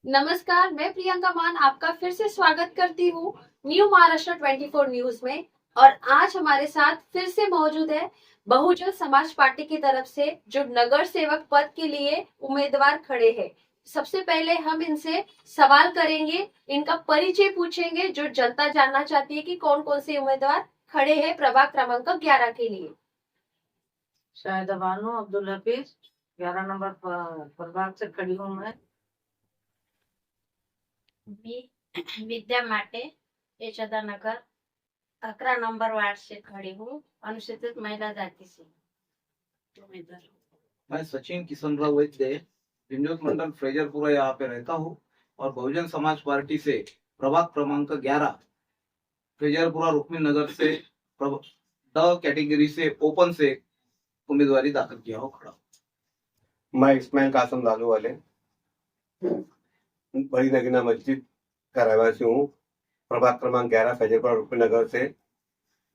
नमस्कार, मैं प्रियंका मान आपका फिर से स्वागत करती हूँ न्यू महाराष्ट्र 24 न्यूज में। और आज हमारे साथ फिर से मौजूद है बहुजन समाज पार्टी की तरफ से जो नगर सेवक पद के लिए उम्मीदवार खड़े हैं। सबसे पहले हम इनसे सवाल करेंगे, इनका परिचय पूछेंगे, जो जनता जानना चाहती है कि कौन कौन से उम्मीदवार खड़े हैं प्रभाग क्रमांक 11 के लिए। शायद बानो अब्दुल हफीज 11 नंबर प्रभाग से खड़ी हूँ मैं। विद्या माटे यशोदा नगर 11 नंबर वार्ड से खड़ी हूँ, अनुसूचित महिला जाति से उम्मीदवार। मैं सचिन किशनराव वैद्य विंजोत मंडल फ्रेजरपुरा यहाँ पे रहता हूँ और बहुजन समाज पार्टी से प्रभाग क्रमांक 11 फ्रेजरपुरा रुक्मिणी नगर से ड कैटेगरी से ओपन से उम्मीदवारी दाखिल किया हो खड़ा। मैं इस्माइल कासम लालू वाले बड़ी नगीना मस्जिद का रहवासी हूँ। प्रभाग क्रमांक 11 फैजरपुरा रुक्मिणी नगर से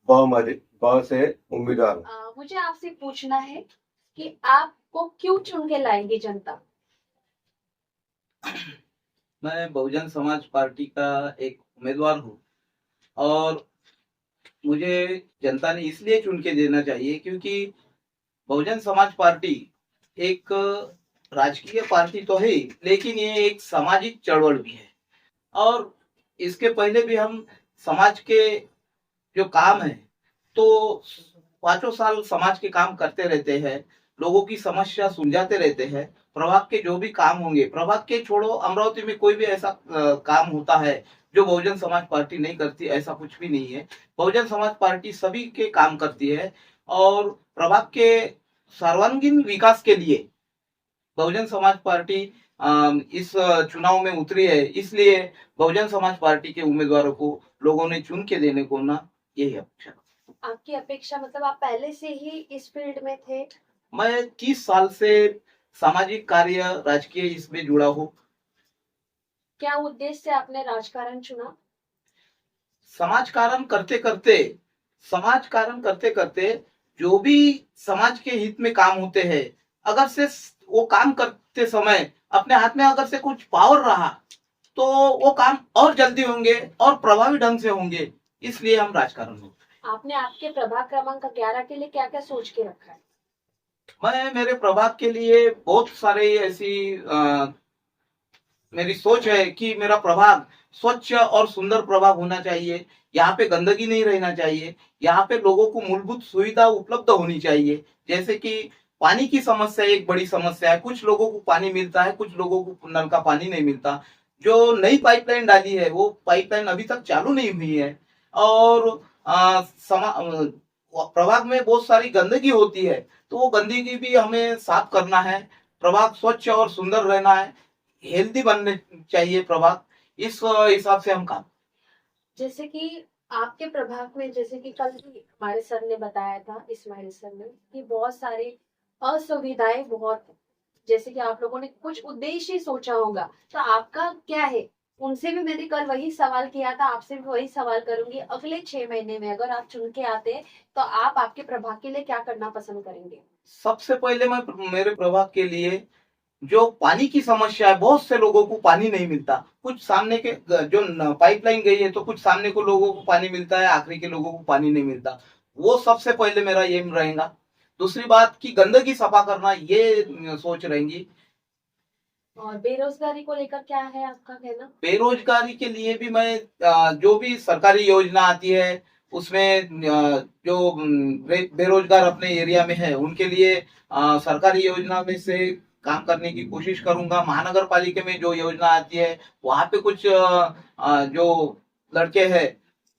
ब से उम्मीदवार हूँ। मुझे आपसे पूछना है कि आपको क्यों चुन के लाएंगे जनता। मैं बहुजन समाज पार्टी का एक उम्मीदवार हूँ और मुझे जनता ने इसलिए चुन के देना चाहिए क्योंकि बहुजन समाज पार्टी एक राजकीय पार्टी तो है, लेकिन ये एक सामाजिक चळवळ भी है। और इसके पहले भी हम समाज के जो काम है तो 5 साल समाज के काम करते रहते हैं, लोगों की समस्या सुलझाते रहते हैं। प्रभाग के जो भी काम होंगे, प्रभाग के छोड़ो अमरावती में कोई भी ऐसा काम होता है जो बहुजन समाज पार्टी नहीं करती, ऐसा कुछ भी नहीं है। बहुजन समाज पार्टी सभी के काम करती है और प्रभाग के सर्वांगीण विकास के लिए बहुजन समाज पार्टी इस चुनाव में उतरी है। इसलिए बहुजन समाज पार्टी के उम्मीदवारों को लोगों ने चुन के देने को ना, यही अपेक्षा। आपकी अपेक्षा मतलब आप पहले से ही इस फील्ड में थे? मैं 30 साल से सामाजिक कार्य राजकीय इसमें जुड़ा हूँ। क्या उद्देश्य से आपने राजकारण चुना? समाज करते करते जो भी समाज के हित में काम होते हैं, अगर से वो काम करते समय अपने हाथ में अगर से कुछ पावर रहा तो वो काम और जल्दी होंगे और प्रभावी ढंग से होंगे, इसलिए हम राजकारण में। आपने आपके प्रभाग क्रमांक 11 के लिए क्या क्या सोच के रखा है? मैं मेरे प्रभाग के लिए बहुत सारे ऐसी मेरी सोच है कि मेरा प्रभाग स्वच्छ और सुंदर प्रभाग होना चाहिए। यहाँ पे गंदगी नहीं रहना चाहिए। यहाँ पे लोगों को मूलभूत सुविधा उपलब्ध होनी चाहिए, जैसे कि पानी की समस्या एक बड़ी समस्या है। कुछ लोगों को पानी मिलता है, कुछ लोगों को नल का पानी नहीं मिलता। जो नई पाइपलाइन डाली है वो पाइपलाइन अभी तक चालू नहीं हुई है और प्रभाग में बहुत सारी गंदगी होती है, तो वो गंदगी भी हमें साफ करना है। प्रभाग स्वच्छ और सुंदर रहना है, हेल्दी बनने चाहिए प्रभाग, इस हिसाब से हम काम। जैसे कि आपके प्रभाग में, जैसे कि कल भी हमारे सर ने बताया था, इस्माइल सर ने, कि बहुत सारी असुविधाएं बहुत, जैसे कि आप लोगों ने कुछ उद्देश्य सोचा होगा, तो आपका क्या है? उनसे भी मैंने कल वही सवाल किया था, आपसे भी वही सवाल करूंगी। अगले 6 महीने में अगर आप चुन के आते तो आप आपके प्रभाग के लिए क्या करना पसंद करेंगे? सबसे पहले मैं मेरे प्रभाग के लिए जो पानी की समस्या है, बहुत से लोगों को पानी नहीं मिलता। कुछ सामने के जो पाइपलाइन गई है तो कुछ सामने को लोगों को पानी मिलता है, आखिरी के लोगों को पानी नहीं मिलता। वो सबसे पहले मेरा एम रहेगा। दूसरी बात की गंदगी सफा करना, ये सोच रहेगी। और बेरोजगारी को लेकर क्या है आपका कहना? बेरोजगारी के लिए भी मैं जो भी सरकारी योजना आती है उसमें जो बेरोजगार अपने एरिया में है उनके लिए सरकारी योजना में से काम करने की कोशिश करूंगा। महानगर पालिका में जो योजना आती है वहां पे कुछ जो लड़के हैं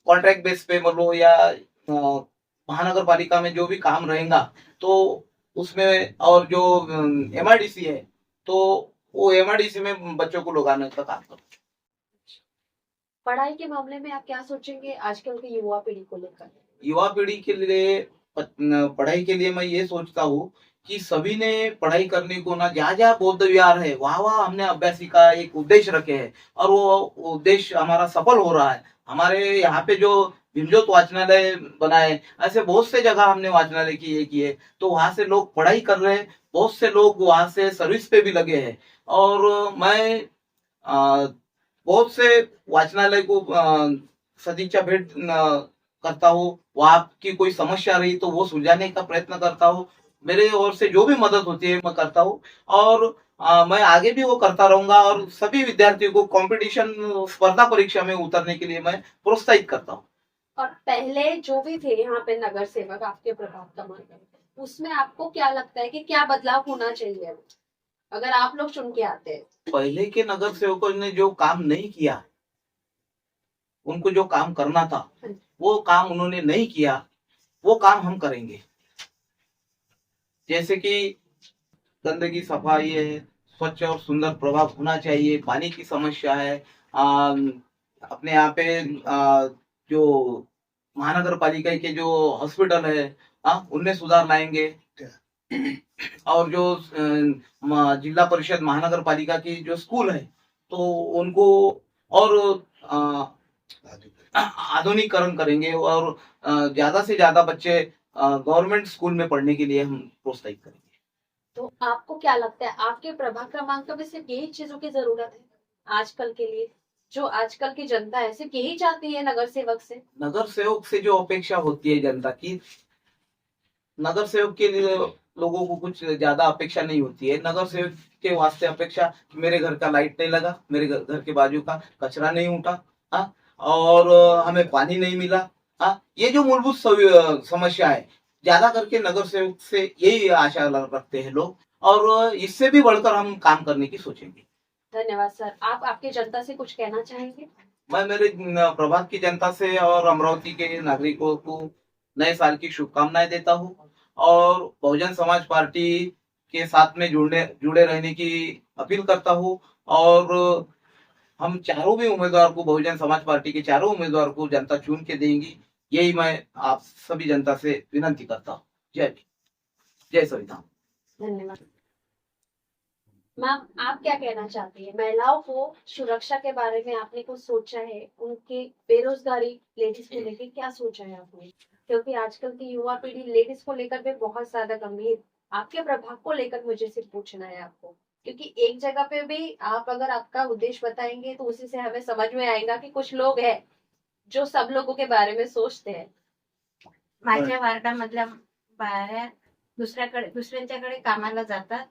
कॉन्ट्रैक्ट बेस पे बोलो या महानगर पालिका में जो भी काम रहेगा तो उसमें, और जो MRDC है तो वो MRDC में बच्चों को लगाने का काम करूँ। पढ़ाई के मामले में आप क्या सोचेंगे आजकल की युवा पीढ़ी को लेकर? युवा पीढ़ी के लिए पढ़ाई के लिए मैं ये सोचता हूँ कि सभी ने पढ़ाई करने को ना, जहाँ जहाँ बौद्ध विहार है वहां वहां हमने अभ्यासी का एक उद्देश्य रखे है और वो उद्देश्य हमारा सफल हो रहा है। हमारे यहाँ पे जो भीमज्योत वाचनालय बनाए, ऐसे बहुत से जगह हमने वाचनालय किए तो वहां से लोग पढ़ाई कर रहे हैं, बहुत से लोग वहां से सर्विस पे भी लगे हैं। और मैं बहुत से वाचनालय को सदिच्छा भेंट करता हूँ। वहाँ की कोई समस्या रही तो वो सुलझाने का प्रयत्न करता हूँ। मेरे ओर से जो भी मदद होती है मैं करता हूँ, और मैं आगे भी वो करता रहूंगा, और सभी विद्यार्थियों को कंपटीशन स्पर्धा परीक्षा में उतरने के लिए मैं प्रोत्साहित करता हूँ। और पहले जो भी थे यहाँ पे नगर सेवक आपके प्रभाव कमान में, उसमें आपको क्या लगता है कि क्या बदलाव होना चाहिए अगर आप लोग चुन के आते हैं? पहले के नगर सेवकों ने जो काम नहीं किया, उनको जो काम करना था वो काम उन्होंने नहीं किया, वो काम हम करेंगे। जैसे कि गंदगी सफाई है, स्वच्छ और सुंदर प्रभाव होना चाहिए, पानी की समस्या है, अपने यहाँ पे जो महानगर पालिका के जो हॉस्पिटल है उनमें सुधार लाएंगे, और जो जिला परिषद महानगर पालिका की जो स्कूल है तो उनको और आधुनिकीकरण करेंगे, और ज्यादा से ज्यादा बच्चे गवर्नमेंट स्कूल में पढ़ने के लिए हम प्रोत्साहित करेंगे। तो आपको क्या लगता है आपके प्रभाग क्रमांक में सिर्फ यही चीजों की जरूरत है आजकल के लिए? जो आजकल की जनता है सिर्फ यही चाहती है नगर सेवक से? नगर सेवक से जो अपेक्षा होती है जनता की, नगर सेवक के लिए लोगों को कुछ ज्यादा अपेक्षा नहीं होती है। नगर सेवक के वास्ते अपेक्षा कि मेरे घर का लाइट नहीं लगा, मेरे घर के बाजू का कचरा नहीं उठा, और हमें पानी नहीं मिला। ये जो मूलभूत समस्या है, ज्यादा करके नगर सेवक से यही आशा रखते हैं लोग, और इससे भी बढ़कर हम काम करने की सोचेंगे। धन्यवाद सर। आप आपकी जनता से कुछ कहना चाहेंगे? मैं मेरे प्रभाग की जनता से और अमरावती के नागरिकों को नए साल की शुभकामनाएं देता हूँ, और बहुजन समाज पार्टी के साथ में जुड़े रहने की अपील करता हूँ। और हम चारों भी उम्मीदवार को, बहुजन समाज पार्टी के चारों उम्मीदवार को जनता चुन के देंगी, यही मैं आप सभी जनता से विनती करता हूँ। जय भीम, जय संविधान। धन्यवाद। मैम, आप क्या कहना चाहती है? महिलाओं को सुरक्षा के बारे में आपने कुछ सोचा है? उनकी बेरोजगारी लेडीज को लेकर क्या सोचा है आपने? क्योंकि आजकल की युवा पीढ़ी लेडीज को लेकर भी बहुत ज्यादा गंभीर। आपके प्रभाव को लेकर मुझे सिर्फ पूछना है आपको, क्योंकि एक जगह पे भी आप अगर आपका उद्देश्य बताएंगे तो उसी से हमें समझ में आएगा कि कुछ लोग हैं जो सब लोगों के बारे में सोचते हैं। माझ्या वार्डामधल्या बाया दुसऱ्यांच्याकडे कामाला जातात,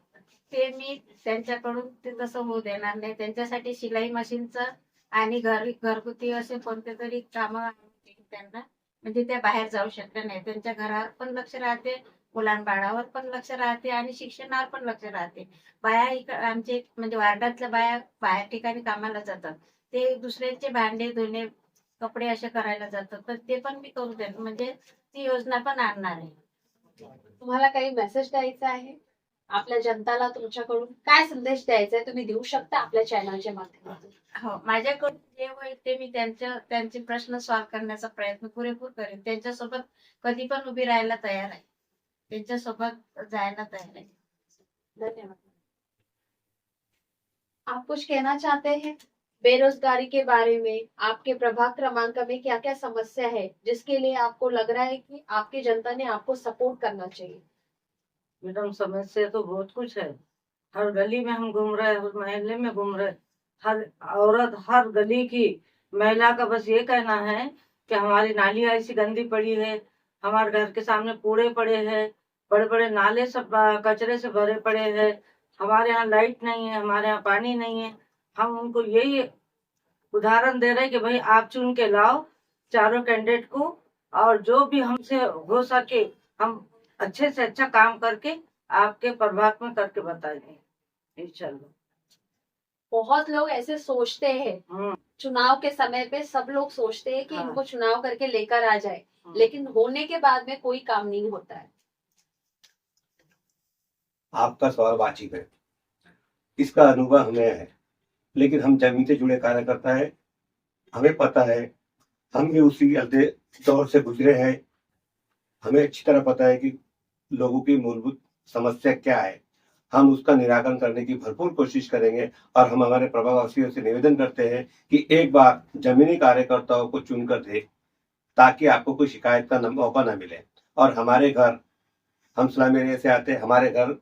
ते मी त्यांच्याकडून ते तसं होऊ देणार नाही. त्यांच्यासाठी शिलाई मशीनचं आणि घरगुती असे कोणते तरी कामं त्यांना, म्हणजे त्या बाहेर जाऊ शकल्या नाही. त्यांच्या घरावर पण लक्ष राहते, मुलांबाळावर पण लक्ष राहते, आणि शिक्षणावर पण लक्ष राहते. बाया आमचे म्हणजे वार्डातल्या बाया बाहेर ठिकाणी कामाला जातात, ते दुसऱ्यांचे भांडे धुणे, कपडे असे करायला जातात, तर ते पण मी करू देणार, म्हणजे ती योजना पण आणणार आहे. तुम्हाला काही मेसेज द्यायचा आहे आपल्या जनताला? तुमच्याकडून काय संदेश द्यायचा आहे तुम्ही देऊ शकता आपल्या चॅनलच्या माध्यमातून? हो, माझ्याकडून जे होईल ते मी त्यांचे प्रश्न सॉल्व्ह करण्याचा प्रयत्न पुरेपूर करेन. त्यांच्यासोबत कधी पण उभी राहायला तयार आहे, त्यांच्यासोबत जायला तयार आहे. धन्यवाद। आप कुछ कहना चाहते हैं बेरोजगारी के बारे में? आपके प्रभाग क्रमांक में क्या क्या समस्या है जिसके लिए आपको लग रहा है कि आपकी जनता ने आपको सपोर्ट करना चाहिए? मैडम, समस्या तो बहुत कुछ है। हर गली में हम घूम रहे, हर मोहल्ले में घूम रहे, हर औरत, हर गली की महिला का बस ये कहना है कि हमारी नाली ऐसी गंदी पड़ी है, हमारे घर के सामने कूड़े पड़े हैं, बड़े बड़े नाले सब कचरे से भरे पड़े हैं, हमारे यहाँ लाइट नहीं है, हमारे यहाँ पानी नहीं है। हम उनको यही उदाहरण दे रहे हैं कि भाई आप चुन के लाओ चारों कैंडिडेट को, और जो भी हमसे हो सके हम अच्छे से अच्छा काम करके आपके प्रभाग में करके बताएंगे इंशाल्लाह। बहुत लोग ऐसे सोचते हैं, चुनाव के समय पे सब लोग सोचते हैं कि हाँ। इनको चुनाव करके लेकर आ जाए, लेकिन होने के बाद में कोई काम नहीं होता है। आपका सवाल वाजिब है, इसका अनुभव हमें है, लेकिन हम जमीन से जुड़े कार्यकर्ता है, हमें पता है, हम भी उसी दौर से गुजरे हैं। हमें अच्छी तरह पता है कि लोगों की मूलभूत समस्या क्या है। हम उसका निराकरण करने की भरपूर कोशिश करेंगे, और हम हमारे प्रभाववासियों से निवेदन करते हैं कि एक बार जमीनी कार्यकर्ताओं को चुनकर दे, ताकि आपको कोई शिकायत का मौका न मिले। और हमारे घर, हम स्लम एरिया से आते हैं, हमारे घर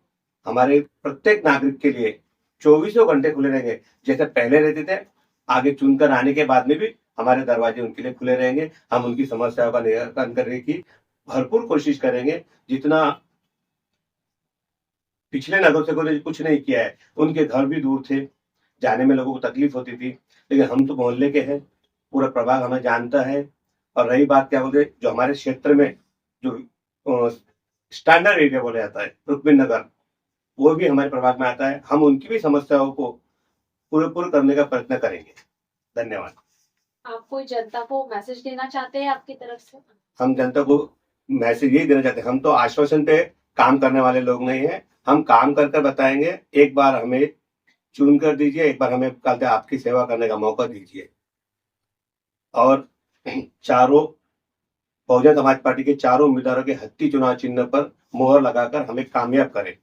हमारे प्रत्येक नागरिक के लिए 24 घंटे खुले रहेंगे, जैसे पहले रहते थे। आगे चुनकर आने के बाद में भी हमारे दरवाजे उनके लिए खुले रहेंगे। हम उनकी समस्याओं का निराकरण करने की भरपूर कोशिश करेंगे। जितना पिछले नगरों से कोई कुछ नहीं किया है, उनके घर भी दूर थे, जाने में लोगों को तकलीफ होती थी, लेकिन हम तो मोहल्ले के हैं, पूरा प्रभाग हमें जानता है। और रही बात क्या बोलते, जो हमारे क्षेत्र में जो स्टैंडर्ड एरिया बोला जाता है रुक्मिणी नगर, वो भी हमारे प्रभाग में आता है। हम उनकी भी समस्याओं को पूरा करने का प्रयत्न करेंगे। धन्यवाद। आप कोई जनता को मैसेज देना चाहते हैं आपकी तरफ से? हम जनता को मैसेज यही देना चाहते हैं, हम तो आश्वासन पे काम करने वाले लोग नहीं हैं। हम काम कर कर बताएंगे। एक बार हमें चुन कर दीजिए, एक बार हमें कल आपकी सेवा करने का मौका दीजिए, और चारों बहुजन समाज पार्टी के चारों उम्मीदवारों के हत्ती चुनाव चिन्ह पर मोहर लगाकर हमें कामयाब करें।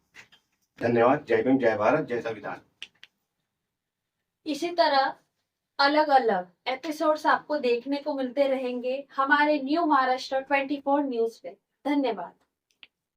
धन्यवाद। जय भीम, जय भारत, जय संविधान। इसी तरह अलग अलग एपिसोड्स आपको देखने को मिलते रहेंगे हमारे न्यू महाराष्ट्र 24 न्यूज पे। धन्यवाद।